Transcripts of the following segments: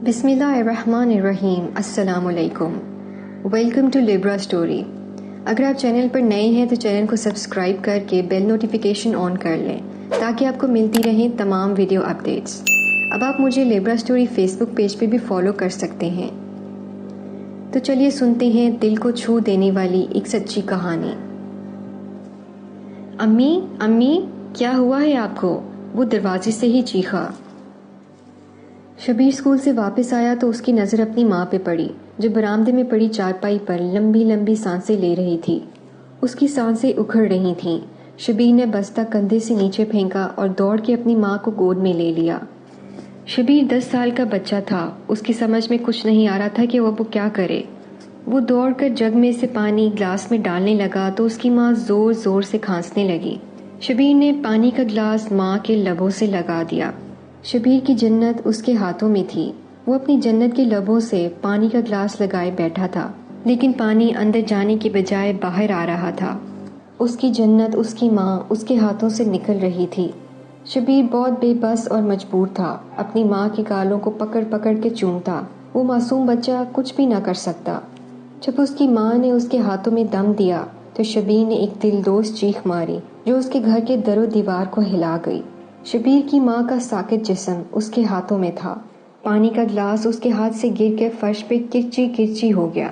بسم اللہ الرحمن الرحیم۔ السلام علیکم، ویلکم ٹو لیبرا اسٹوری۔ اگر آپ چینل پر نئے ہیں تو چینل کو سبسکرائب کر کے بیل نوٹیفیکیشن آن کر لیں تاکہ آپ کو ملتی رہیں تمام ویڈیو اپڈیٹس۔ اب آپ مجھے لیبرا اسٹوری فیس بک پیج پہ بھی فالو کر سکتے ہیں۔ تو چلیے سنتے ہیں دل کو چھو دینے والی ایک سچی کہانی۔ امی امی، کیا ہوا ہے آپ کو؟ وہ دروازے سے ہی چیخا۔ شبیر اسکول سے واپس آیا تو اس کی نظر اپنی ماں پہ پڑی جو برآمدے میں پڑی چارپائی پر لمبی لمبی سانسیں لے رہی تھی۔ اس کی سانسیں اکھڑ رہی تھیں۔ شبیر نے بستہ کندھے سے نیچے پھینکا اور دوڑ کے اپنی ماں کو گود میں لے لیا۔ شبیر 10 سال کا بچہ تھا۔ اس کی سمجھ میں کچھ نہیں آ رہا تھا کہ وہ کیا کرے۔ وہ دوڑ کر جگ میں سے پانی گلاس میں ڈالنے لگا تو اس کی ماں زور زور سے کھانسنے لگی۔ شبیر نے پانی کا گلاس ماں کے لبوں سے لگا دیا۔ شبیر کی جنت اس کے ہاتھوں میں تھی۔ وہ اپنی جنت کے لبوں سے پانی کا گلاس لگائے بیٹھا تھا، لیکن پانی اندر جانے کی بجائے باہر آ رہا تھا۔ اس کی جنت، اس کی ماں اس کے ہاتھوں سے نکل رہی تھی۔ شبیر بہت بے بس اور مجبور تھا۔ اپنی ماں کے گالوں کو پکڑ پکڑ کے چومتا۔ وہ معصوم بچہ کچھ بھی نہ کر سکتا۔ جب اس کی ماں نے اس کے ہاتھوں میں دم دیا تو شبیر نے ایک دلدوز چیخ ماری جو اس کے گھر کے در و دیوار کو ہلا گئی۔ شبیر کی ماں کا ساکت جسم اس کے ہاتھوں میں تھا۔ پانی کا گلاس اس کے ہاتھ سے گر کے فرش پہ کرچی کرچی ہو گیا۔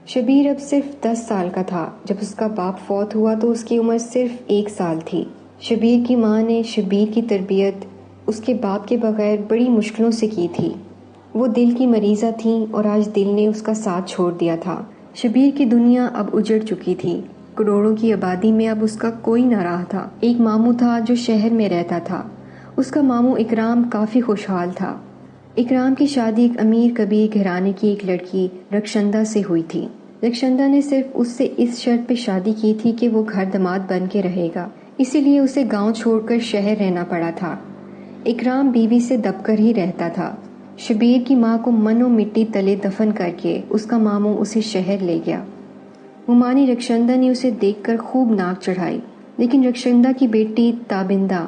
شبیر اب صرف 10 سال کا تھا۔ جب اس کا باپ فوت ہوا تو اس کی عمر صرف 1 سال تھی۔ شبیر کی ماں نے شبیر کی تربیت اس کے باپ کے بغیر بڑی مشکلوں سے کی تھی۔ وہ دل کی مریضہ تھیں اور آج دل نے اس کا ساتھ چھوڑ دیا تھا۔ شبیر کی دنیا اب اجڑ چکی تھی۔ کروڑوں کی آبادی میں اب اس کا کوئی نہ رہا تھا۔ ایک ماموں تھا جو شہر میں رہتا تھا۔ اس کا ماموں اکرام کافی خوشحال تھا۔ اکرام کی شادی ایک امیر کبیر گھرانے کی ایک لڑکی رخشندہ سے ہوئی تھی۔ رخشندہ نے صرف اس سے اس شرط پہ شادی کی تھی کہ وہ گھر داماد بن کے رہے گا، اسی لیے اسے گاؤں چھوڑ کر شہر رہنا پڑا تھا۔ اکرام بیوی سے دب کر ہی رہتا تھا۔ شبیر کی ماں کو من و مٹی تلے دفن کر کے اس کا ماموں اسے شہر لے گیا۔ ممانی رخشندہ نے اسے دیکھ کر خوب ناک چڑھائی، لیکن رخشندہ کی بیٹی تابندہ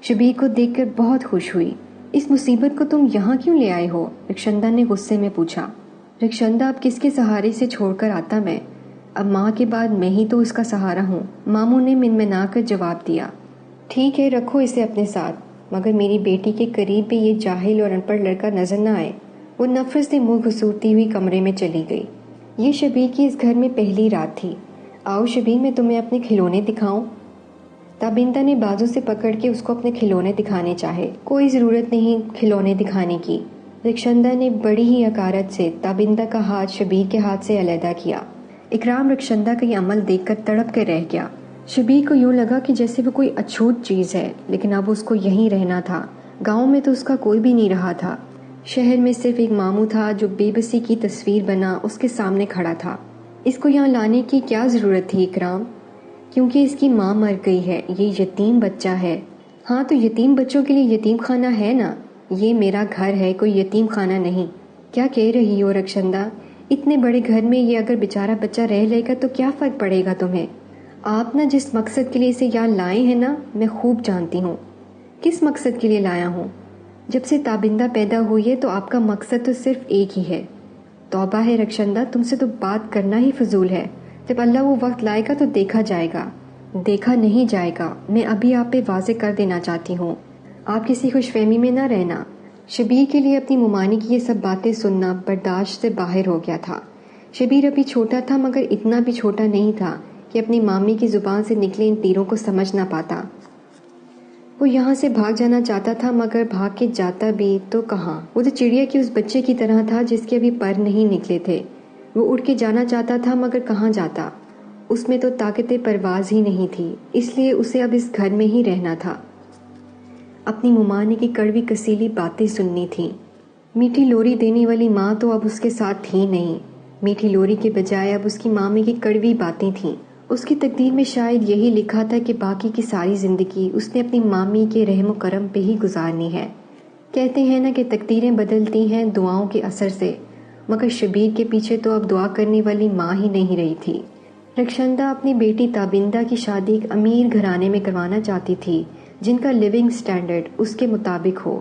شبیر کو دیکھ کر بہت خوش ہوئی۔ اس مصیبت کو تم یہاں کیوں لے آئے ہو؟ رخشندہ نے غصے میں پوچھا۔ رخشندہ، اب کس کے سہارے سے چھوڑ کر آتا میں؟ اب ماں کے بعد میں ہی تو اس کا سہارا ہوں، ماموں نے منمنا کر جواب دیا۔ ٹھیک ہے، رکھو اسے اپنے ساتھ، مگر میری بیٹی کے قریب بھی یہ جاہل اور ان پڑھ لڑکا نظر نہ آئے۔ وہ نفرت سے منہ گھسوٹتی ہوئی کمرے میں چلی گئی۔ یہ شبیر کی اس گھر میں پہلی رات تھی۔ آؤ شبیر، میں تمہیں اپنے کھلونے دکھاؤں۔ تابندہ نے بازو سے پکڑ کے اس کو اپنے کھلونے دکھانے چاہے۔ کوئی ضرورت نہیں کھلونے دکھانے کی۔ رخشندہ نے بڑی ہی حقارت سے تابندہ کا ہاتھ شبیر کے ہاتھ سے علیحدہ کیا۔ اکرام رخشندہ کا یہ عمل دیکھ کر تڑپ کے رہ گیا۔ شبیر کو یوں لگا کہ جیسے وہ کوئی اچھوت چیز ہے، لیکن اب اس کو یہیں رہنا تھا۔ گاؤں میں تو اس کا کوئی بھی نہیں رہا تھا۔ شہر میں صرف ایک ماموں تھا جو بے بسی کی تصویر بنا اس کے سامنے کھڑا تھا۔ اس کو یہاں لانے کی کیا ضرورت تھی اکرام؟ کیونکہ اس کی ماں مر گئی ہے، یہ یتیم بچہ ہے۔ ہاں تو یتیم بچوں کے لیے یتیم خانہ ہے نا، یہ میرا گھر ہے، کوئی یتیم خانہ نہیں۔ کیا کہہ رہی ہو رخشندہ؟ اتنے بڑے گھر میں یہ اگر بیچارہ بچہ رہ لے گا تو کیا فرق پڑے گا تمہیں؟ آپ نا جس مقصد کے لیے اسے یہاں لائے ہیں نا، میں خوب جانتی ہوں۔ کس مقصد کے لیے لایا ہوں؟ جب سے تابندہ پیدا ہوئی ہے تو آپ کا مقصد تو صرف ایک ہی ہے۔ توبہ ہے رخشندہ، تم سے تو بات کرنا ہی فضول ہے۔ جب اللہ وہ وقت لائے گا تو دیکھا جائے گا۔ دیکھا نہیں جائے گا، میں ابھی آپ پہ واضح کر دینا چاہتی ہوں۔ آپ کسی خوش فہمی میں نہ رہنا۔ شبیر کے لیے اپنی ممانی کی یہ سب باتیں سننا برداشت سے باہر ہو گیا تھا۔ شبیر ابھی چھوٹا تھا، مگر اتنا بھی چھوٹا نہیں تھا کہ اپنی مامی کی زبان سے نکلے ان تیروں کو سمجھ نہ پاتا۔ وہ یہاں سے بھاگ جانا چاہتا تھا، مگر بھاگ کے جاتا بھی تو کہاں؟ وہ تو چڑیا کی اس بچے کی طرح تھا جس کے ابھی پر نہیں نکلے تھے۔ وہ اڑ کے جانا چاہتا تھا، مگر کہاں جاتا؟ اس میں تو طاقت پرواز ہی نہیں تھی، اس لیے اسے اب اس گھر میں ہی رہنا تھا۔ اپنی ممانی کی کڑوی کسیلی باتیں سننی تھیں۔ میٹھی لوری دینے والی ماں تو اب اس کے ساتھ تھی نہیں۔ میٹھی لوری کے بجائے اب اس کی مامی کی کڑوی باتیں تھیں۔ اس کی تقدیر میں شاید یہی لکھا تھا کہ باقی کی ساری زندگی اس نے اپنی مامی کے رحم و کرم پہ ہی گزارنی ہے۔ کہتے ہیں نا کہ تقدیریں بدلتی ہیں دعاؤں کے اثر سے، مگر شبیر کے پیچھے تو اب دعا کرنے والی ماں ہی نہیں رہی تھی۔ رخشندہ اپنی بیٹی تابندہ کی شادی ایک امیر گھرانے میں کروانا چاہتی تھی جن کا لیونگ سٹینڈرڈ اس کے مطابق ہو۔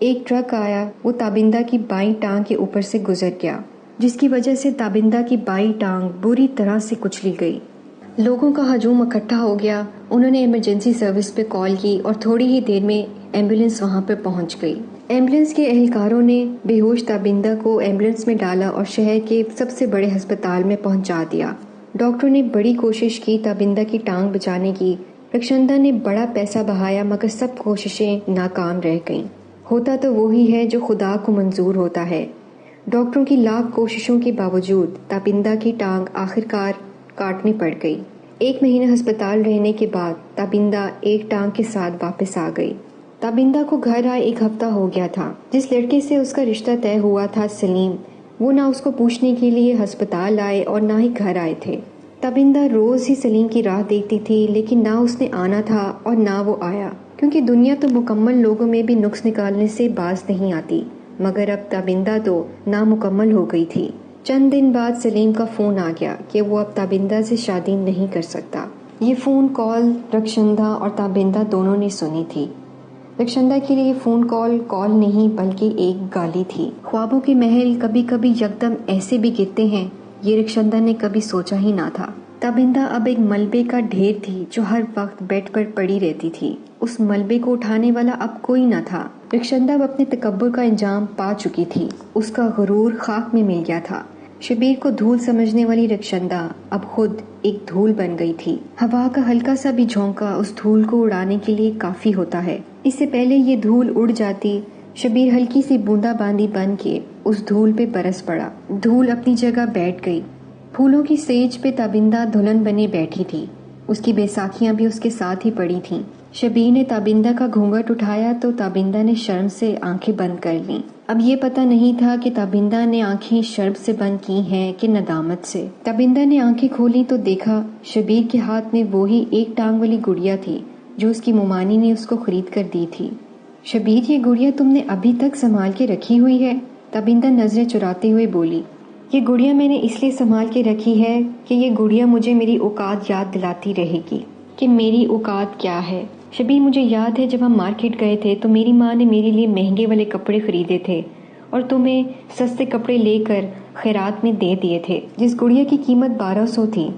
ایک ٹرک آیا، وہ تابندہ کی بائیں ٹانگ کے اوپر سے گزر گیا، جس کی وجہ سے تابندہ کی بائیں ٹانگ بری طرح سے کچلی گئی۔ لوگوں کا ہجوم اکٹھا ہو گیا۔ انہوں نے ایمرجنسی سروس پہ کال کی اور تھوڑی ہی دیر میں ایمبولینس وہاں پہ پہنچ گئی۔ ایمبولینس کے اہلکاروں نے بے ہوش تابندہ کو ایمبولینس میں ڈالا اور شہر کے سب سے بڑے ہسپتال میں پہنچا دیا۔ ڈاکٹروں نے بڑی کوشش کی تابندہ کی ٹانگ بچانے کی۔ رخشندہ نے بڑا پیسہ بہایا مگر سب کوششیں ناکام رہ گئیں۔ ہوتا تو وہی ہے جو خدا کو منظور ہوتا ہے۔ ڈاکٹروں کی لاکھ کوششوں کے باوجود تابندہ کی ٹانگ آخرکار کاٹنی پڑ گئی۔ 1 مہینہ ہسپتال رہنے کے بعد تابندہ ایک ٹانگ کے ساتھ واپس آ گئی۔ تابندہ کو گھر آئے 1 ہفتہ ہو گیا تھا۔ جس لڑکے سے اس کا رشتہ طے ہوا تھا، سلیم، وہ نہ اس کو پوچھنے کے لیے ہسپتال آئے اور نہ ہی گھر آئے تھے۔ تابندہ روز ہی سلیم کی راہ دیکھتی تھی، لیکن نہ اس نے آنا تھا اور نہ وہ آیا، کیونکہ دنیا تو مکمل لوگوں میں بھی نقص نکالنے سے باز نہیں آتی۔ مگر اب تابندہ تو نامکمل ہو گئی تھی۔ چند دن بعد سلیم کا فون آ گیا کہ وہ اب تابندہ سے شادی نہیں کر سکتا۔ یہ فون کال رخشندہ اور تابندہ دونوں نے سنی تھی۔ رخشندہ کے لیے فون کال نہیں بلکہ ایک گالی تھی۔ خوابوں کے محل کبھی کبھی یکدم ایسے بھی گرتے ہیں، یہ رخشندہ نے کبھی سوچا ہی نہ تھا۔ تابندہ اب ایک ملبے کا ڈھیر تھی جو ہر وقت بیڈ پر پڑی رہتی تھی۔ اس ملبے کو اٹھانے والا اب کوئی نہ تھا۔ رخشندہ اب اپنے تکبر کا انجام پا چکی تھی۔ اس کا غرور خاک میں مل گیا تھا۔ شبیر کو دھول سمجھنے والی رخشندہ اب خود ایک دھول بن گئی تھی۔ ہوا کا ہلکا سا بھی جھونکا اس دھول کو اڑانے کے لیے کافی ہوتا ہے۔ اس سے پہلے یہ دھول اڑ جاتی، شبیر ہلکی سی بوندا باندی بن کے اس دھول پہ برس پڑا۔ دھول اپنی جگہ بیٹھ گئی۔ پھولوں کی سیج پہ تابندہ دلہن بنے بیٹھی تھی۔ اس کی بیساکھیاں بھی اس کے ساتھ ہی پڑی تھیں۔ شبیر نے تابندہ کا گھونگھٹ اٹھایا تو تابندہ نے شرم سے آنکھیں بند کر لیں۔ اب یہ پتہ نہیں تھا کہ تابندہ نے آنکھیں شرم سے بند کی ہیں کہ ندامت سے۔ تابندہ نے آنکھیں کھولی تو دیکھا شبیر کے ہاتھ میں وہی ایک ٹانگ والی گڑیا تھی جو اس کی مومانی نے اس کو خرید کر دی تھی۔ شبیر، یہ گڑیا تم نے ابھی تک سنبھال کے رکھی ہوئی ہے؟ تابندہ نظریں چراتے ہوئے بولی۔ یہ گڑیا میں نے اس لیے سنبھال کے رکھی ہے کہ یہ گڑیا مجھے میری اوقات یاد دلاتی رہے گی کہ میری اوقات کیا ہے۔ شبیر، مجھے یاد ہے جب ہم مارکیٹ گئے تھے تو میری ماں نے میرے لیے مہنگے والے کپڑے خریدے تھے اور تمہیں سستے کپڑے لے کر خیرات میں دے دیے تھے، جس گڑیا کی قیمت 1200 تھی۔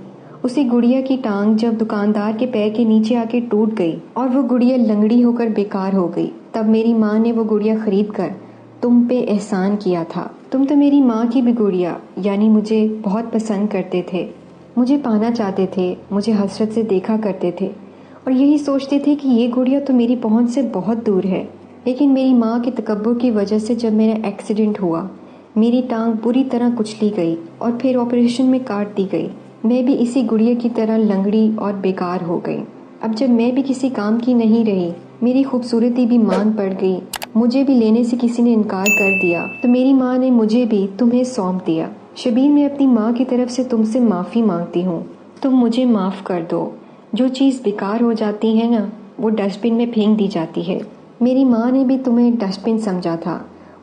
اسی گڑیا کی ٹانگ جب دکاندار کے پیر کے نیچے آ کے ٹوٹ گئی اور وہ گڑیا لنگڑی ہو کر بیکار ہو گئی، تب میری ماں نے وہ گڑیا خرید کر تم پہ احسان کیا تھا۔ تم تو میری ماں کی بھی گڑیا یعنی مجھے بہت پسند کرتے تھے، مجھے پانا چاہتے تھے، مجھے حسرت سے دیکھا کرتے تھے اور یہی سوچتے تھے کہ یہ گڑیا تو میری پہنچ سے بہت دور ہے۔ لیکن میری ماں کے تکبر کی وجہ سے جب میرا ایکسیڈنٹ ہوا، میری ٹانگ بری طرح کچلی گئی اور پھر آپریشن میں کاٹ دی گئی۔ میں بھی اسی گڑیا کی طرح لنگڑی اور بیکار ہو گئی۔ اب جب میں بھی کسی کام کی نہیں رہی، میری خوبصورتی بھی مانگ پڑ گئی، مجھے بھی لینے سے کسی نے انکار کر دیا تو میری ماں نے مجھے بھی تمہیں سونپ دیا۔ شبیر، میں اپنی ماں کی طرف سے تم سے معافی مانگتی ہوں، تم مجھے معاف کر دو۔ جو چیز بیکار ہو جاتی ہے نا، وہ ڈسٹ بن میں پھینک دی جاتی ہے۔ میری ماں نے بھی تمہیں ڈسٹ بن سمجھا تھا،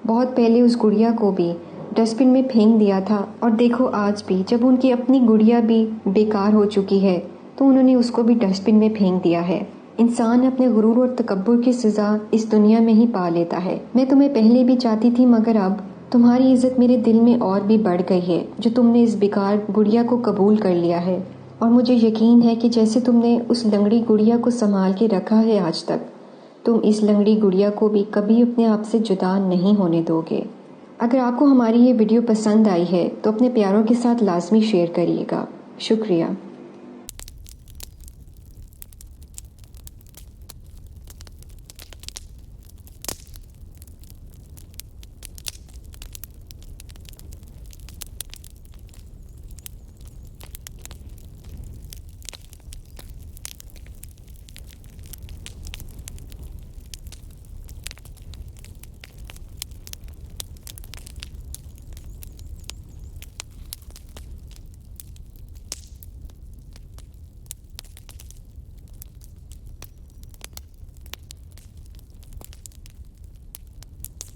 بہت پہلے اس گڑیا کو بھی ڈسٹ بن میں پھینک دیا تھا، اور دیکھو آج بھی جب ان کی اپنی گڑیا بھی بیکار ہو چکی ہے تو انہوں نے اس کو بھی ڈسٹ بن میں پھینک دیا ہے۔ انسان اپنے غرور اور تکبر کی سزا اس دنیا میں ہی پا لیتا ہے۔ میں تمہیں پہلے بھی چاہتی تھی مگر اب تمہاری عزت میرے دل میں اور بھی بڑھ گئی ہے جو تم نے اس بیکار گڑیا کو قبول کر لیا ہے، اور مجھے یقین ہے کہ جیسے تم نے اس لنگڑی گڑیا کو سنبھال کے رکھا ہے آج تک، تم اس لنگڑی گڑیا کو بھی کبھی اپنے آپ سے جدا نہیں ہونے دو گے۔ اگر آپ کو ہماری یہ ویڈیو پسند آئی ہے تو اپنے پیاروں کے ساتھ لازمی شیئر کریے گا۔ شکریہ۔